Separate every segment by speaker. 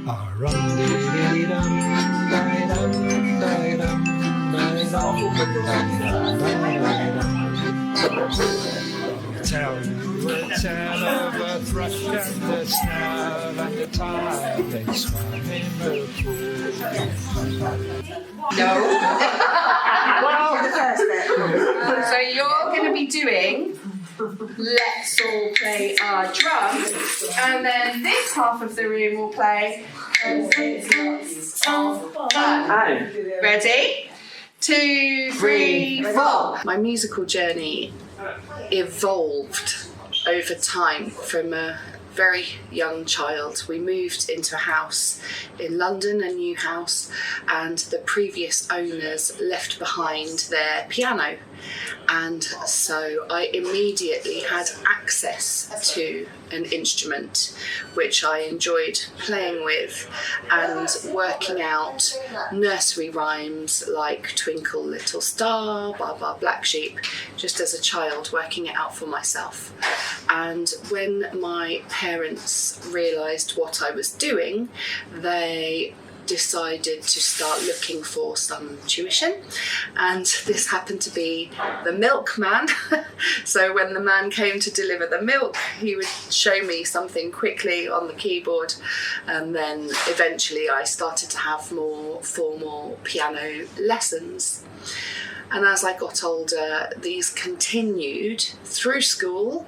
Speaker 1: Tell you a tale of a thrush and a snail and the time they swam in the pool.
Speaker 2: No. Well, the first bit. So you're going to be doing Let's All Play Our Drums, and then this half of the room will play Lots of Fun. Ready? 2, 3, 4. My musical journey evolved over time from a very young child. We moved into a house in London, a new house, and the previous owners left behind their piano. And so I immediately had access to an instrument which I enjoyed playing with and working out nursery rhymes like Twinkle Little Star, Baa Baa Black Sheep, just as a child, working it out for myself. And when my parents realised what I was doing, they decided to start looking for some tuition, and this happened to be the milkman. So when the man came to deliver the milk, he would show me something quickly on the keyboard, and then eventually I started to have more formal piano lessons. And as I got older, these continued through school.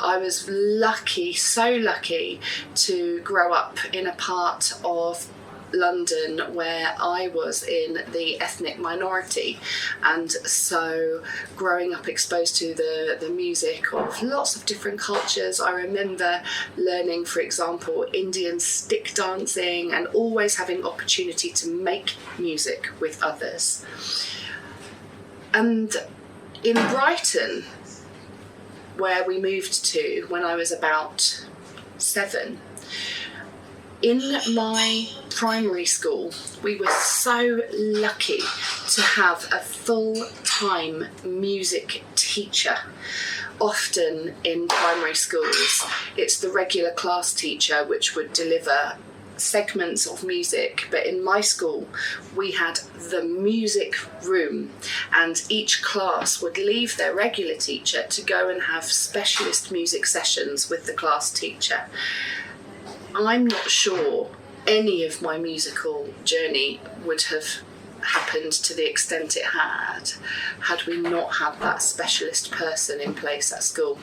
Speaker 2: I was lucky, so lucky, to grow up in a part of London where I was in the ethnic minority, and so growing up exposed to the music of lots of different cultures. I remember learning, for example, Indian stick dancing, and always having opportunity to make music with others. And in Brighton, where we moved to when I was about 7, in my primary school, we were so lucky to have a full-time music teacher. Often in primary schools, it's the regular class teacher which would deliver segments of music, but in my school we had the music room, and each class would leave their regular teacher to go and have specialist music sessions with the class teacher. I'm not sure any of my musical journey would have happened to the extent it had we not had that specialist person in place at school.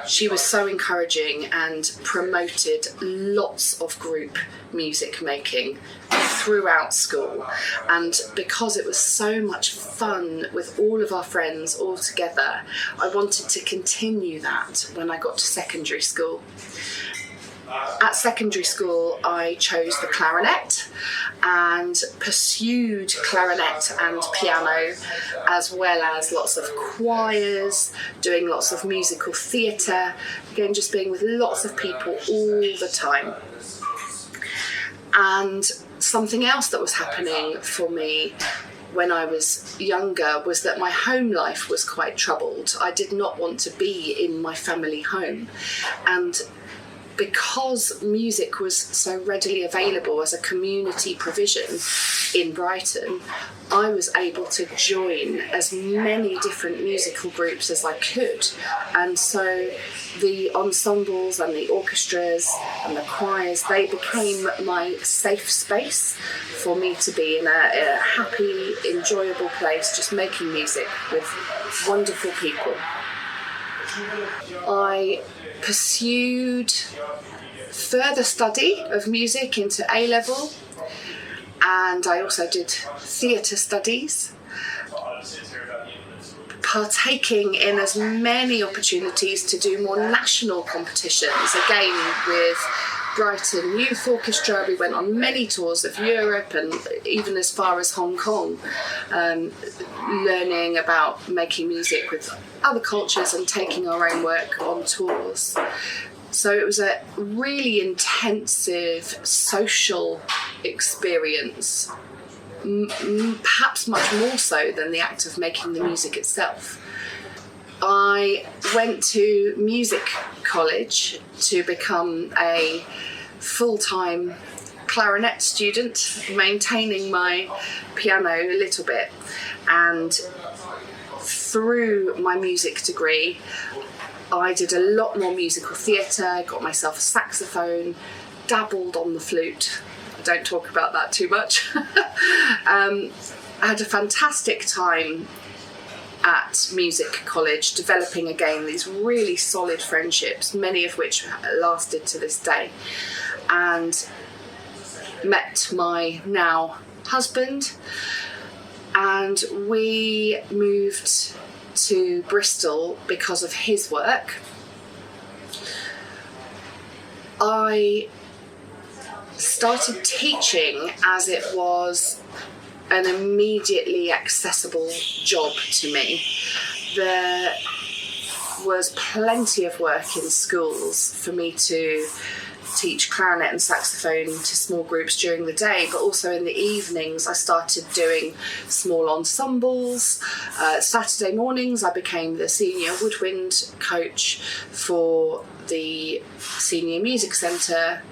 Speaker 2: She was so encouraging and promoted lots of group music making throughout school, and because it was so much fun with all of our friends all together, I wanted to continue that when I got to secondary school. At secondary school, I chose the clarinet and pursued clarinet and piano, as well as lots of choirs, doing lots of musical theatre, again just being with lots of people all the time. And something else that was happening for me when I was younger was that my home life was quite troubled. I did not want to be in my family home, and because music was so readily available as a community provision in Brighton, I was able to join as many different musical groups as I could. And so the ensembles and the orchestras and the choirs, they became my safe space for me to be in a happy, enjoyable place, just making music with wonderful people. I pursued further study of music into A-level, and I also did theatre studies, partaking in as many opportunities to do more national competitions, again with Brighton Youth Orchestra. We went on many tours of Europe and even as far as Hong Kong, learning about making music with other cultures and taking our own work on tours. So it was a really intensive social experience, perhaps much more so than the act of making the music itself. I went to music college to become a
Speaker 3: full-time clarinet student, maintaining my piano a little bit. And through my music degree, I did a lot more musical theatre, got myself a saxophone, dabbled on the flute. I don't talk about that too much. I had a fantastic time at music college, developing again these really solid friendships, many of which lasted to this day, and met my now husband, and we moved to Bristol because of his work. I started teaching as it was an immediately accessible job to me. There was plenty of work in schools for me to teach clarinet and saxophone to small groups during the day, but also in the evenings I started doing small ensembles. Saturday mornings I became the senior woodwind coach for the senior music centre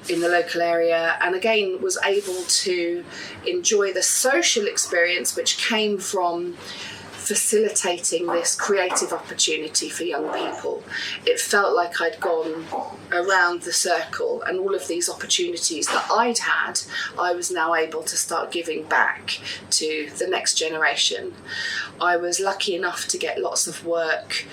Speaker 3: in the local area, and again was able to enjoy the social experience which came from facilitating this creative opportunity for young people. It felt like I'd gone around the circle, and all of these opportunities that I'd had, I was now able to start giving back to the next generation. I was lucky enough to get lots of work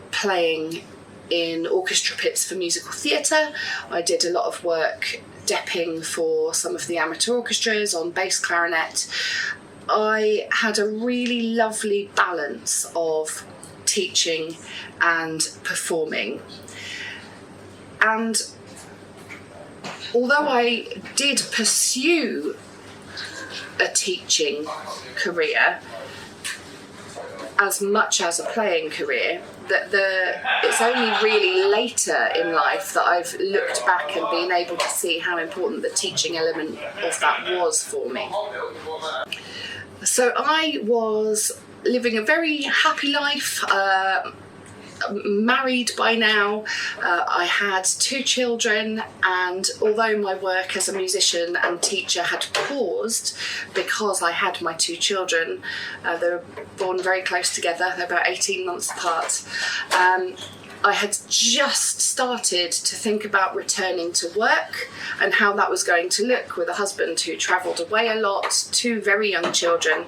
Speaker 3: playing in orchestra pits for musical theatre. I did a lot of work depping for some of the amateur orchestras on bass clarinet. I had a really lovely balance of teaching and performing. And although I did pursue a teaching career as much as a playing career, it's only really later in life that I've looked back and been able to see how important the teaching element of that was for me. So I was living a very happy life, married by now. I had 2 children, and although my work as a musician and teacher had paused because I had my 2 children, they were born very close together, they're about 18 months apart, I had just started to think about returning to work and how that was going to look with a husband who travelled away a lot, 2 very young children.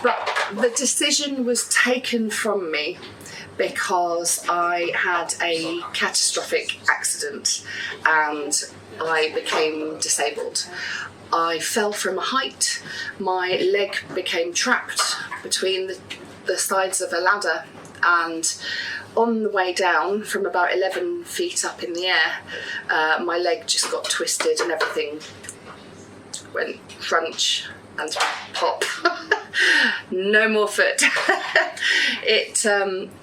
Speaker 3: But the decision was taken from me because I had a catastrophic accident and I became disabled. I fell from a height, my leg became trapped between the sides of a ladder, and on the way down from about 11 feet up in the air, my leg just got twisted and everything went crunch and pop. No more foot.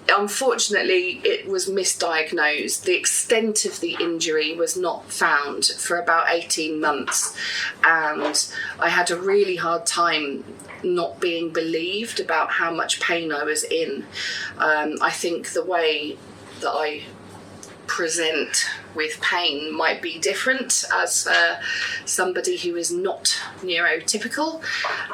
Speaker 3: Unfortunately, it was misdiagnosed. The extent of the injury was not found for about 18 months, and I had a really hard time not being believed about how much pain I was in. I think the way that I present with pain might be different as somebody who is not neurotypical,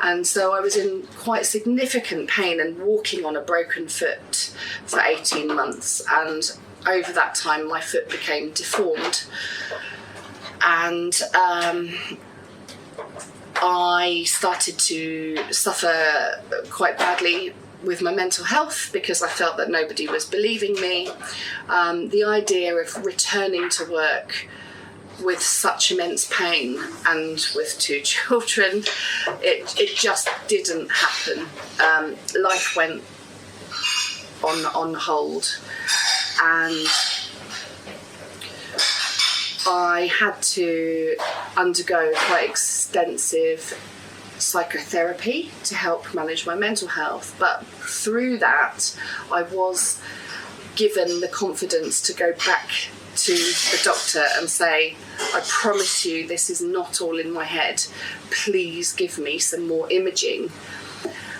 Speaker 3: and so I was in quite significant pain and walking on a broken foot for 18 months, and over that time my foot became deformed, and I started to suffer quite badly with my mental health because I felt that nobody was believing me. The idea of returning to work with such immense pain and with 2 children, it just didn't happen. Life went on hold, and I had to undergo quite extensive psychotherapy to help manage my mental health, but through that I was given the confidence to go back to the doctor and say, I promise you this is not all in my head, please give me some more imaging.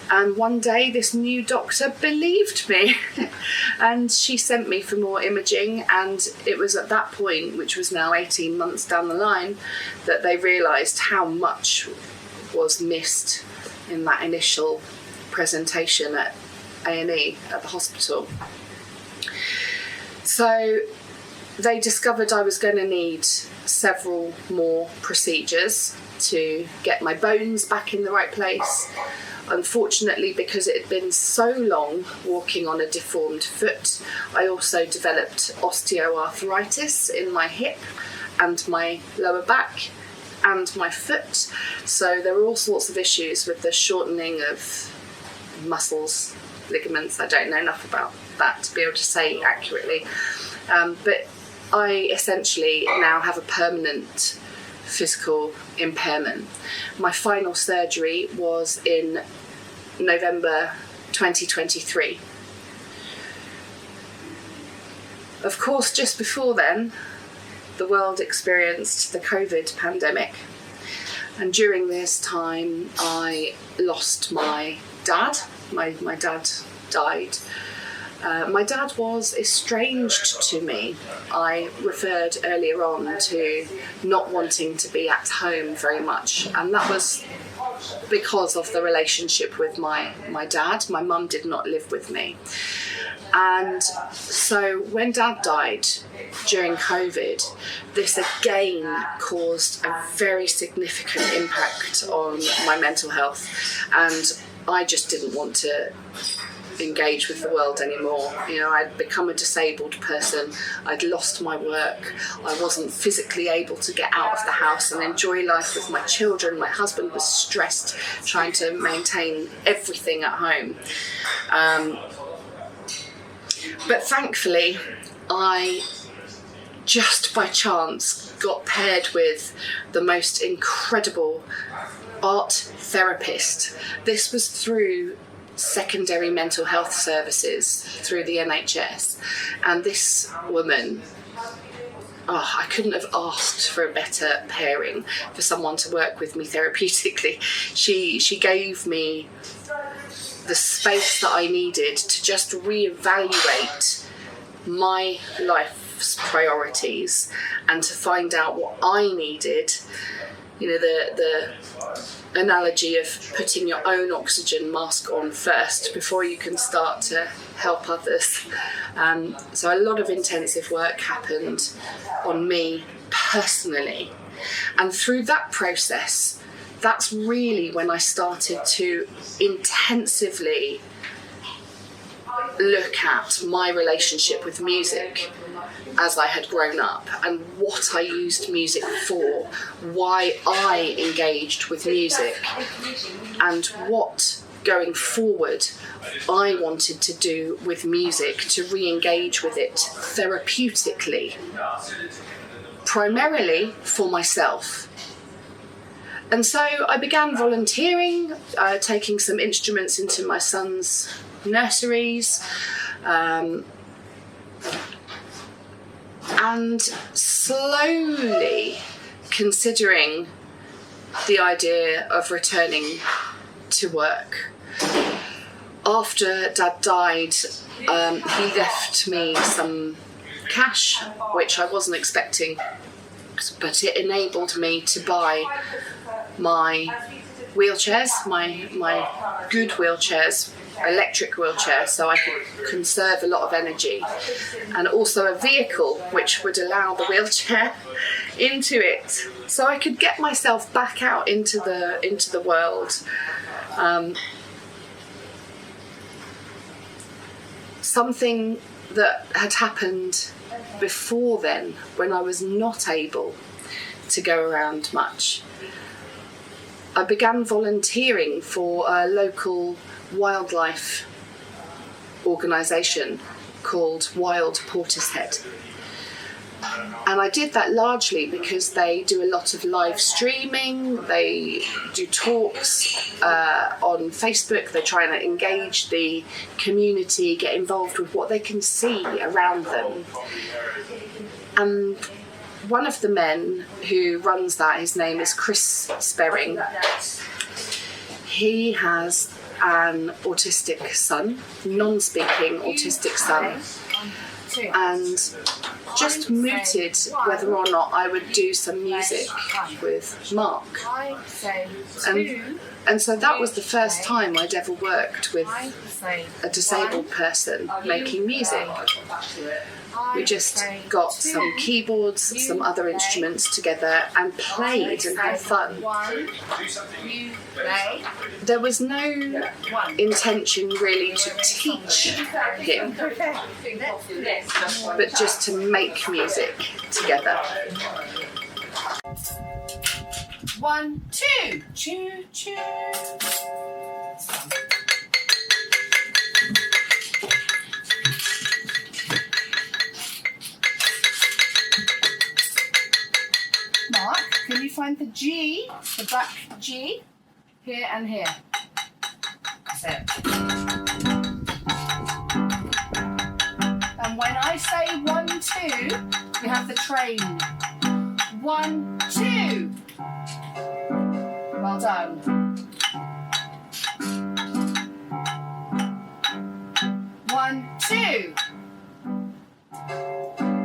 Speaker 3: And one day this new doctor believed me and she sent me for more imaging, and it was at that point, which was now 18 months down the line, that they realised how much was missed in that initial presentation at A&E at the hospital. So they discovered I was going to need several more procedures to get my bones back in the right place. Unfortunately, because it had been so long walking on a deformed foot, I also developed osteoarthritis in my hip and my lower back and my foot. So there were all sorts of issues with the shortening of muscles, ligaments. I don't know enough about that to be able to say accurately. But I essentially now have a permanent physical impairment. My final surgery was in November 2023. Of course, just before then, the world experienced the COVID pandemic, and during this time I lost my dad. My dad died. My dad was estranged to me. I referred earlier on to not wanting to be at home very much, and that was because of the relationship with my dad. My mum did not live with me. And so when Dad died during COVID, this again caused a very significant impact on my mental health, and I just didn't want to engage with the world anymore. You know, I'd become a disabled person, I'd lost my work, I wasn't physically able to get out of the house and enjoy life with my children. My husband was stressed trying to maintain everything at home. But thankfully, I just by chance got paired with the most incredible art therapist. This was through secondary mental health services through the NHS, and this woman, I couldn't have asked for a better pairing for someone to work with me therapeutically. She gave me the space that I needed to just reevaluate my life's priorities and to find out what I needed. You know, the analogy of putting your own oxygen mask on first before you can start to help others. So a lot of intensive work happened on me personally. And through that process, that's really when I started to intensively look at my relationship with music as I had grown up and what I used music for, why I engaged with music, and what going forward I wanted to do with music to re-engage with it therapeutically, primarily for myself. And so I began volunteering, taking some instruments into my son's nurseries, and slowly considering the idea of returning to work. After Dad died, he left me some cash, which I wasn't expecting, but it enabled me to buy my wheelchairs, my good wheelchairs, electric wheelchair, so I could conserve a lot of energy, and also a vehicle which would allow the wheelchair into it, so I could get myself back out into the world. Something that had happened before then, when I was not able to go around much. I began volunteering for a local wildlife organisation called Wild Portishead. And I did that largely because they do a lot of live streaming, they do talks on Facebook, they try and engage the community, get involved with what they can see around them. And one of the men who runs that, his name is Chris Sperring, he has an autistic son, non-speaking autistic son, and just mooted whether or not I would do some music with Mark. And so that was the first time I'd ever worked with a disabled person making music. We just got some keyboards, some other instruments together and played and had fun. There was no intention really to teach him, but just to make music together.
Speaker 2: 1, 2, choo choo. Mark, can you find the G, the back G, here and here? That's it. And when I say 1, 2, we have the train. 1, 2. Well done. 1, 2.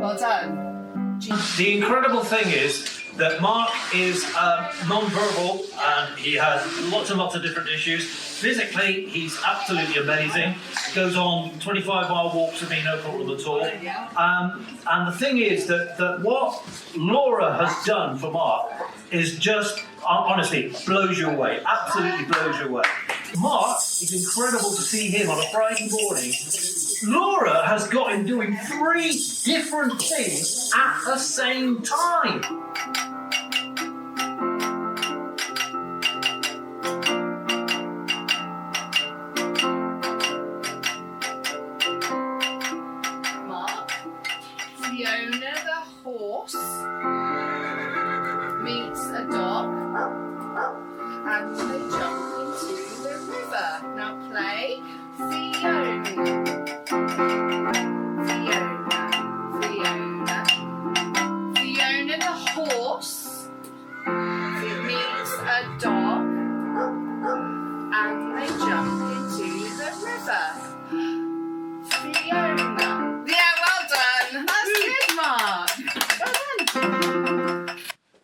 Speaker 2: Well done.
Speaker 4: The incredible thing is that Mark is non-verbal and he has lots and lots of different issues. Physically, he's absolutely amazing. Goes on 25-mile walks with me, no problem at all. And the thing is that what Laura has done for Mark is just, honestly, blows you away. Absolutely blows you away. Mark, it's incredible to see him on a Friday morning. Laura has got him doing 3 different things at the same time.
Speaker 2: Fiona the horse meets a dog and they jump into the river. Now play Fiona. Fiona the horse meets a dog and they jump into the river. Fiona. Yeah, well done. That's good, Mark. Well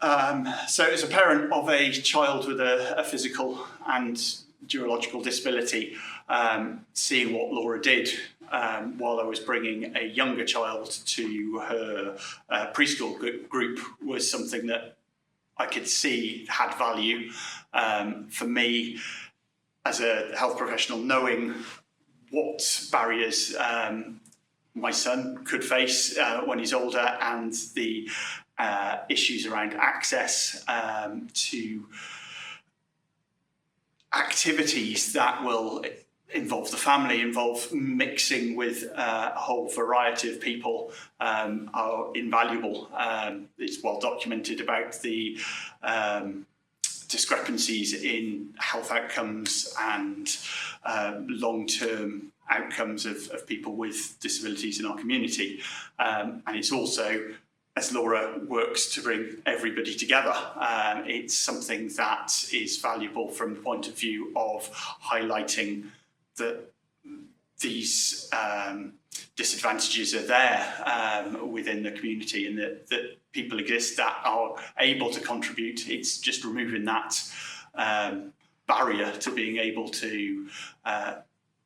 Speaker 2: done.
Speaker 5: So as a parent of a child with a physical and neurological disability, seeing what Laura did while I was bringing a younger child to her preschool group was something that I could see had value. For me, as a health professional, knowing what barriers my son could face when he's older and the issues around access to activities that will involve the family, involve mixing with a whole variety of people are invaluable. It's well documented about the discrepancies in health outcomes and long-term outcomes of people with disabilities in our community. And it's also, as Laura works to bring everybody together, it's something that is valuable from the point of view of highlighting that these disadvantages are there within the community and that people exist that are able to contribute. It's just removing that barrier to being able to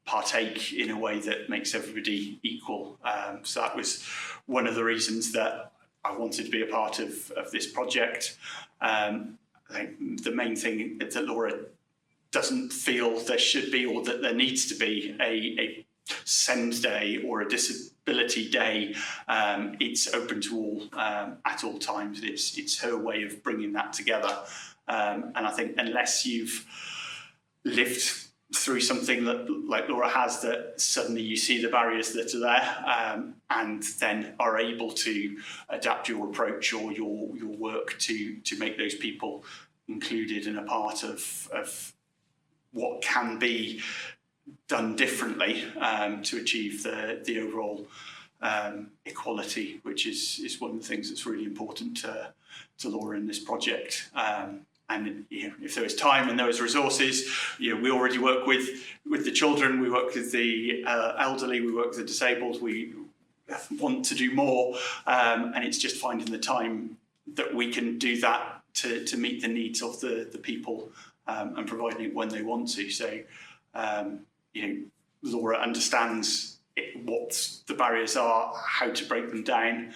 Speaker 5: partake in a way that makes everybody equal. So that was one of the reasons that I wanted to be a part of this project. I think the main thing that Laura doesn't feel there should be or that there needs to be a SEND day or a disability day. It's open to all at all times. It's her way of bringing that together. And I think unless you've lived through something that, like Laura has, that suddenly you see the barriers that are there and then are able to adapt your approach or your work to make those people included and a part of what can be done differently to achieve the overall equality, which is one of the things that's really important to Laura in this project. And if there was time and there was resources, we already work with the children, we work with the elderly, we work with the disabled. We want to do more, and it's just finding the time that we can do that to meet the needs of the people, and providing it when they want to. So, Laura understands what the barriers are, how to break them down,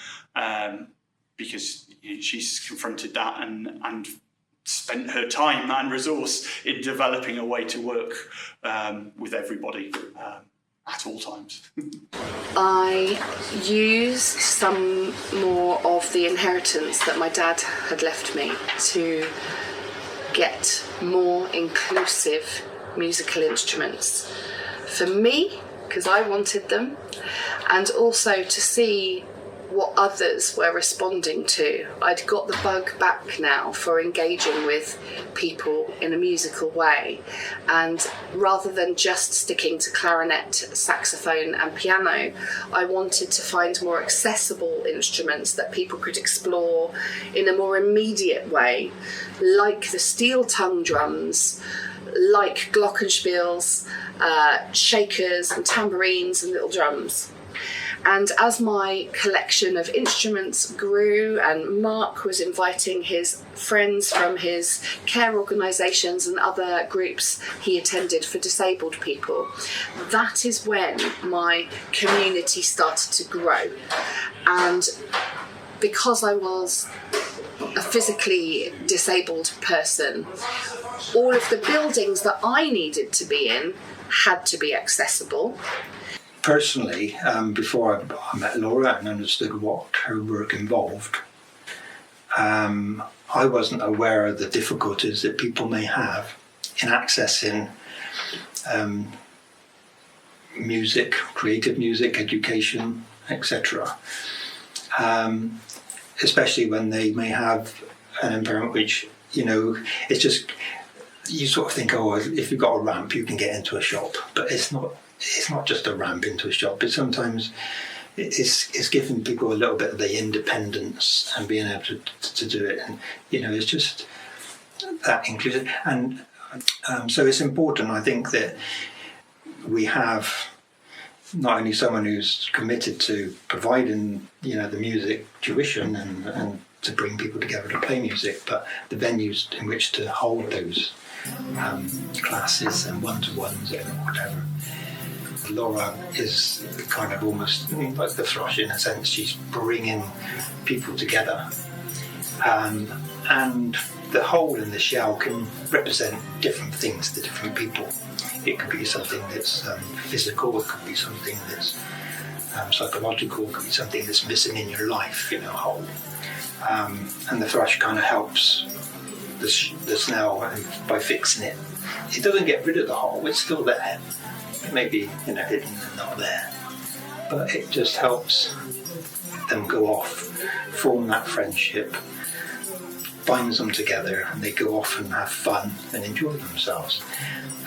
Speaker 5: because she's confronted that and spent her time and resource in developing a way to work with everybody at all times.
Speaker 3: I used some more of the inheritance that my dad had left me to get more inclusive musical instruments for me, because I wanted them, and also to see what others were responding to. I'd got the bug back now for engaging with people in a musical way, and rather than just sticking to clarinet, saxophone and piano, I wanted to find more accessible instruments that people could explore in a more immediate way, like the steel tongue drums, like glockenspiels, shakers and tambourines and little drums. And as my collection of instruments grew and Mark was inviting his friends from his care organisations and other groups he attended for disabled people, that is when my community started to grow. And because I was a physically disabled person, all of the buildings that I needed to be in had to be accessible.
Speaker 6: Personally, before I met Laura and understood what her work involved, I wasn't aware of the difficulties that people may have in accessing music, creative music, education, etc. Especially when they may have an impairment which, it's just, you sort of think, if you've got a ramp, you can get into a shop. But it's not just a ramp into a shop. It's sometimes it's giving people a little bit of the independence and being able to do it. And, it's just that inclusive. And so it's important, I think, that we have not only someone who's committed to providing, the music tuition and to bring people together to play music, but the venues in which to hold those classes and one-to-ones and whatever. Laura is kind of almost like the thrush in a sense. She's bringing people together, and the hole in the shell can represent different things to different people. It could be something that's physical, it could be something that's psychological, it could be something that's missing in your life, a hole. And the thrush kind of helps the snail by fixing it. It doesn't get rid of the hole, it's still there. It may be hidden and not there, but it just helps them go off, form that friendship, binds them together, and they go off and have fun and enjoy themselves.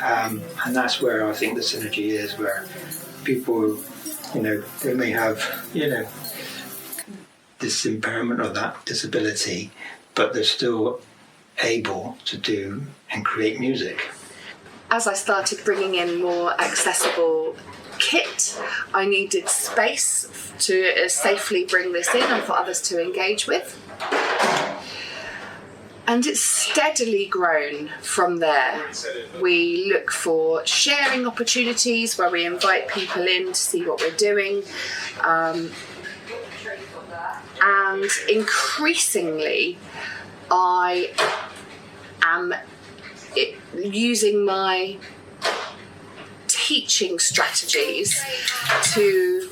Speaker 6: And that's where I think the synergy is, where people, they may have, this impairment or that disability, but they're still able to do and create music.
Speaker 3: As I started bringing in more accessible kit, I needed space to safely bring this in and for others to engage with. And it's steadily grown from there. We look for sharing opportunities where we invite people in to see what we're doing. And increasingly, I am using my teaching strategies to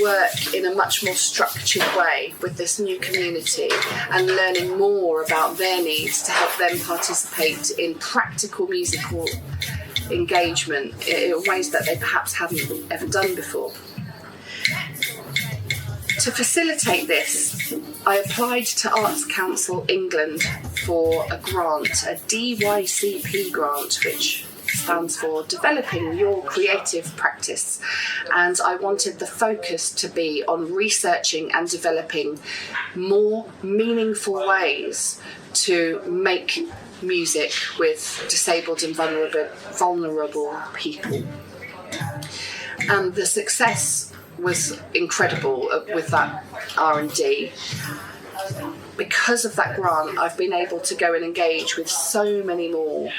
Speaker 3: work in a much more structured way with this new community and learning more about their needs to help them participate in practical musical engagement in ways that they perhaps haven't ever done before. To facilitate this, I applied to Arts Council England for a grant, a DYCP grant, which stands for Developing Your Creative Practice, and I wanted the focus to be on researching and developing more meaningful ways to make music with disabled and vulnerable people. And the success was incredible with that R&D. Because of that grant, I've been able to go and engage with so many more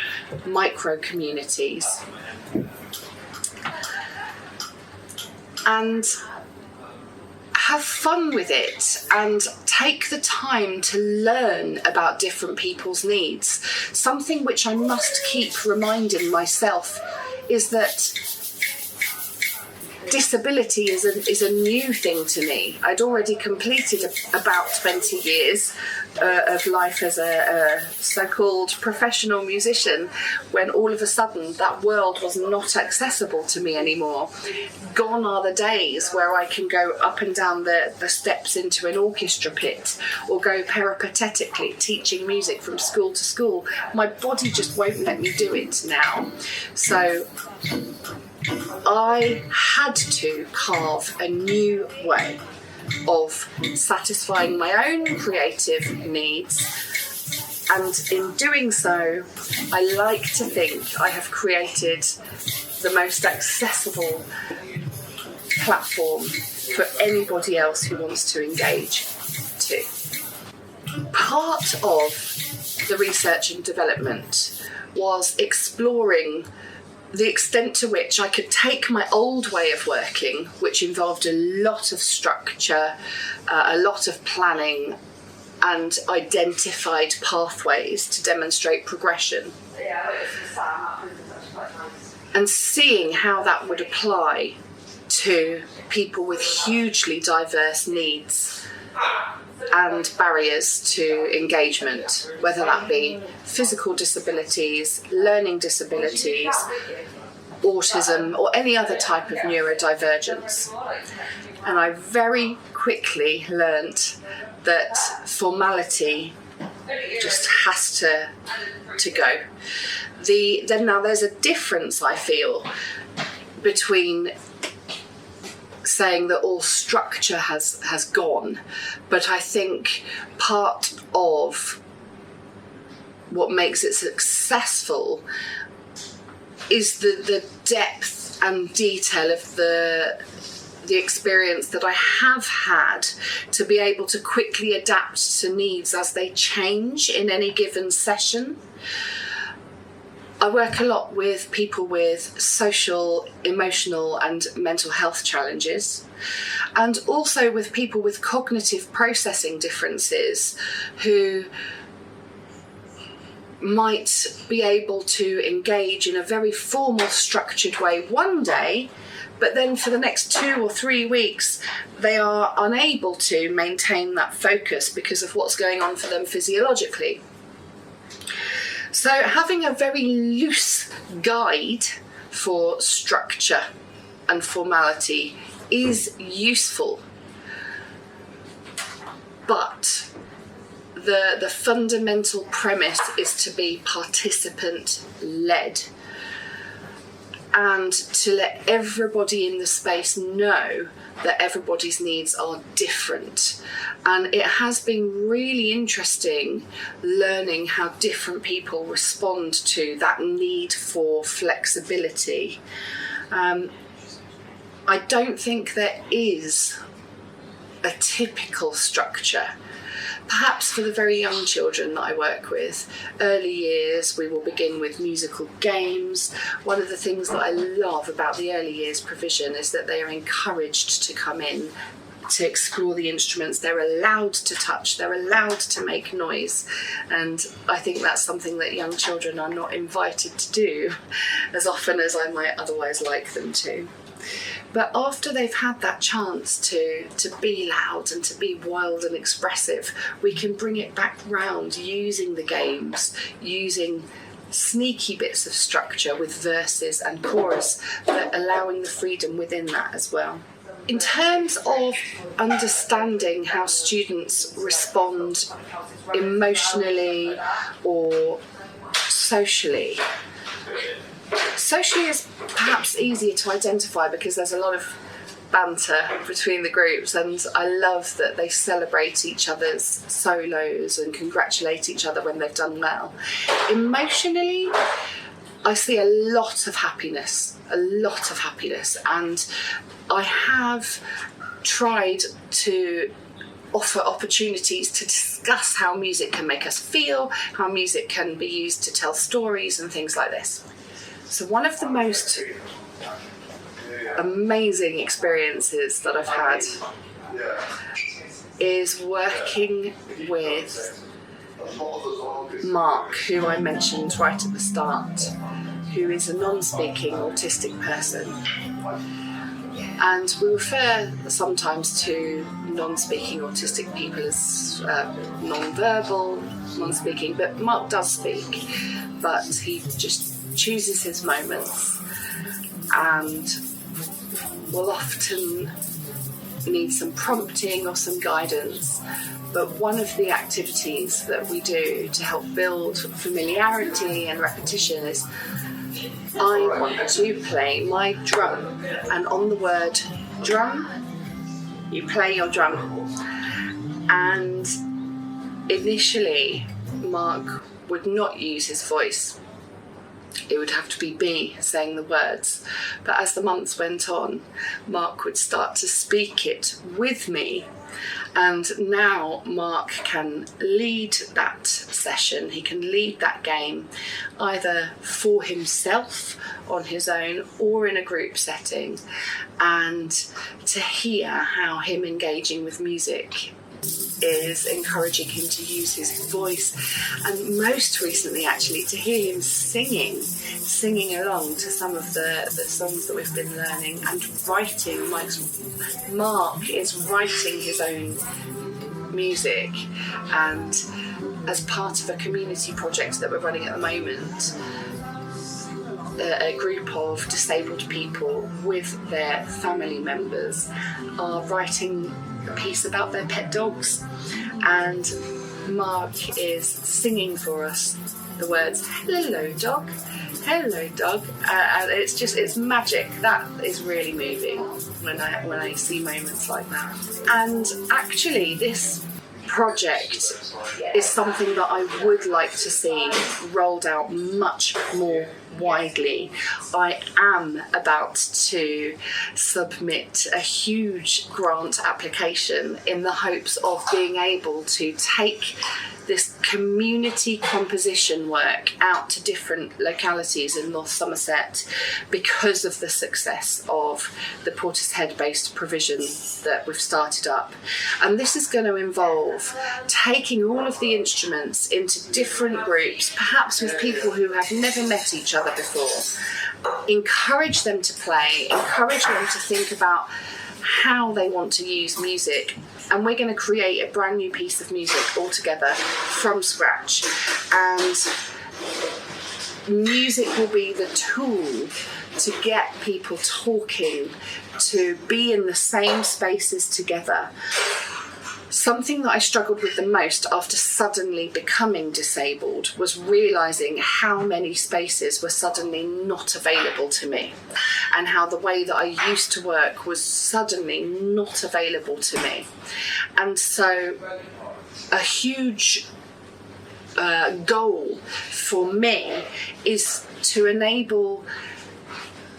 Speaker 3: micro communities. And have fun with it and take the time to learn about different people's needs. Something which I must keep reminding myself is that disability is a new thing to me. I'd already completed about 20 years of life as a so-called professional musician when all of a sudden that world was not accessible to me anymore. Gone are the days where I can go up and down the steps into an orchestra pit or go peripatetically teaching music from school to school. My body just won't let me do it now. So I had to carve a new way of satisfying my own creative needs, and in doing so, I like to think I have created the most accessible platform for anybody else who wants to engage too. Part of the research and development was exploring the extent to which I could take my old way of working, which involved a lot of structure, a lot of planning, and identified pathways to demonstrate progression, and seeing how that would apply to people with hugely diverse needs and barriers to engagement, whether that be physical disabilities, learning disabilities, autism, or any other type of neurodivergence. And I very quickly learnt that formality just has to go. Now there's a difference, I feel, between saying that all structure has gone, but I think part of what makes it successful is the depth and detail of the experience that I have had to be able to quickly adapt to needs as they change in any given session. I work a lot with people with social, emotional and mental health challenges, and also with people with cognitive processing differences who might be able to engage in a very formal, structured way one day, but then for the next 2 or 3 weeks they are unable to maintain that focus because of what's going on for them physiologically. So having a very loose guide for structure and formality is useful, but the fundamental premise is to be participant-led and to let everybody in the space know that everybody's needs are different. And it has been really interesting learning how different people respond to that need for flexibility. I don't think there is a typical structure. Perhaps for the very young children that I work with, early years, we will begin with musical games. One of the things that I love about the early years provision is that they are encouraged to come in to explore the instruments. They're allowed to touch, they're allowed to make noise. And I think that's something that young children are not invited to do as often as I might otherwise like them to. But after they've had that chance to be loud and to be wild and expressive, we can bring it back round using the games, using sneaky bits of structure with verses and chorus, but allowing the freedom within that as well. In terms of understanding how students respond emotionally or socially, Socially is perhaps easier to identify because there's a lot of banter between the groups, and I love that they celebrate each other's solos and congratulate each other when they've done well. Emotionally, I see a lot of happiness, and I have tried to offer opportunities to discuss how music can make us feel, how music can be used to tell stories and things like this. So one of the most amazing experiences that I've had is working with Mark, who I mentioned right at the start, who is a non-speaking autistic person. And we refer sometimes to non-speaking autistic people as non-verbal, non-speaking, but Mark does speak, but he just chooses his moments and will often need some prompting or some guidance. But one of the activities that we do to help build familiarity and repetition is I want to play my drum, and on the word drum, you play your drum. And initially, Mark would not use his voice. It would have to be me saying the words. But as the months went on, Mark would start to speak it with me. And now Mark can lead that session, he can lead that game either for himself on his own or in a group setting. And to hear how him engaging with music is encouraging him to use his voice, and most recently actually to hear him singing along to some of the songs that we've been learning, and writing. Mark is writing his own music, and as part of a community project that we're running at the moment, a group of disabled people with their family members are writing a piece about their pet dogs, and Mark is singing for us the words hello dog, and it's magic. That is really moving when I see moments like that. And actually this project is something that I would like to see rolled out much more widely. I am about to submit a huge grant application in the hopes of being able to take this community composition work out to different localities in North Somerset because of the success of the Portishead based provision that we've started up. And this is going to involve taking all of the instruments into different groups, perhaps with people who have never met each other before, encourage them to play, encourage them to think about how they want to use music, and we're going to create a brand new piece of music altogether from scratch. And music will be the tool to get people talking, to be in the same spaces together. Something that I struggled with the most after suddenly becoming disabled was realising how many spaces were suddenly not available to me, and how the way that I used to work was suddenly not available to me. And so a huge goal for me is to enable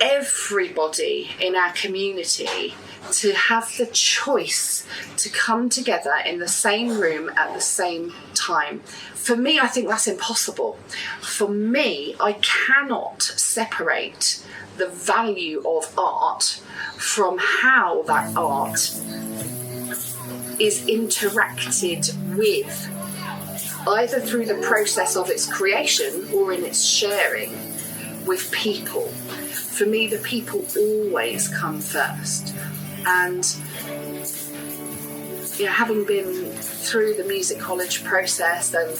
Speaker 3: everybody in our community to have the choice to come together in the same room at the same time. For me, I think that's impossible. For me, I cannot separate the value of art from how that art is interacted with, either through the process of its creation or in its sharing with people. For me, the people always come first. And having been through the music college process and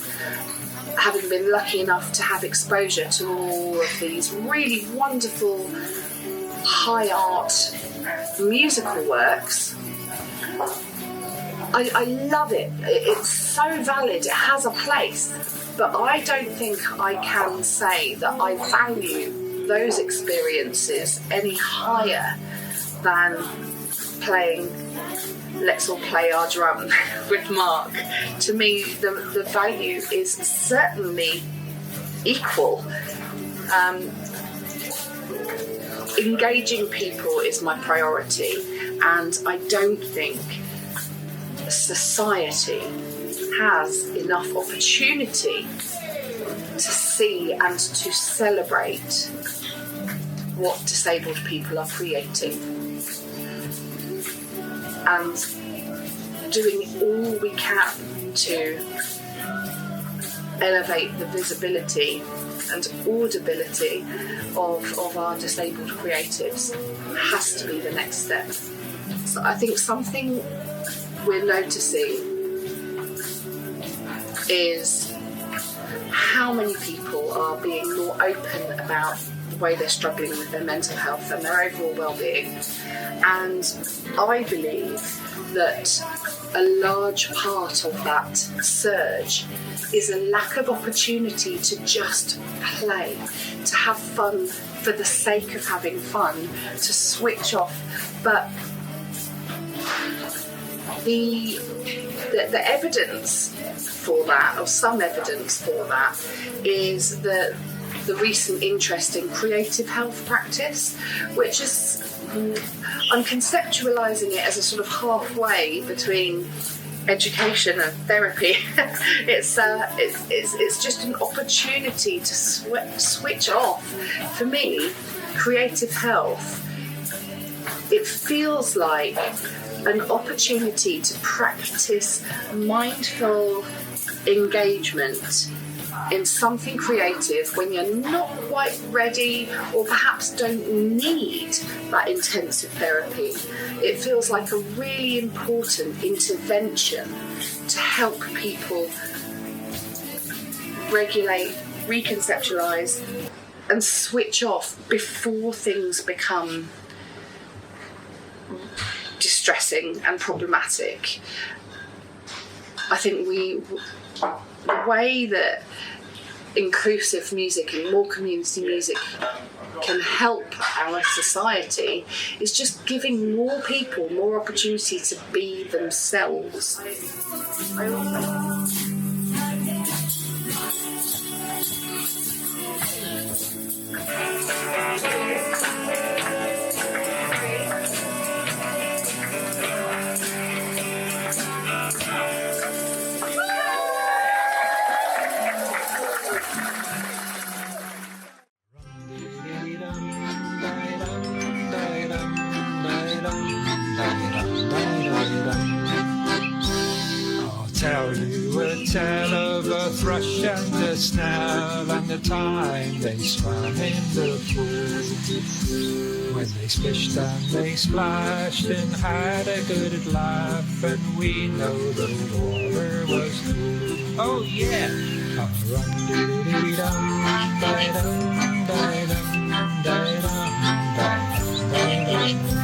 Speaker 3: having been lucky enough to have exposure to all of these really wonderful high art musical works, I love it. It's so valid, it has a place, but I don't think I can say that I value those experiences any higher than playing Let's All Play Our Drum with Mark. To me, the value is certainly equal. Engaging people is my priority, and I don't think society has enough opportunity to see and to celebrate what disabled people are creating, and doing all we can to elevate the visibility and audibility of our disabled creatives has to be the next step. So I think something we're noticing is how many people are being more open about the way they're struggling with their mental health and their overall well-being. And I believe that a large part of that surge is a lack of opportunity to just play, to have fun for the sake of having fun, to switch off. But the evidence for that, or some evidence for that, is the recent interest in creative health practice, which is, I'm conceptualising it as a sort of halfway between education and therapy. It's just an opportunity to switch off. For me, creative health, it feels like an opportunity to practice mindful engagement in something creative when you're not quite ready, or perhaps don't need that intensive therapy. It feels like a really important intervention to help people regulate, reconceptualise and switch off before things become distressing and problematic. I think the way that inclusive music and more community music can help our society is just giving more people more opportunity to be themselves.
Speaker 1: Tell you a tale of a thrush and a snail, and the time they swam in the pool. When they splished and they splashed and had a good laugh, and we know the water was cool. Oh yeah! Rum-dee-dee-dum, dee-dum, dee-dum, dee-dum, dee-dum, dee-dum.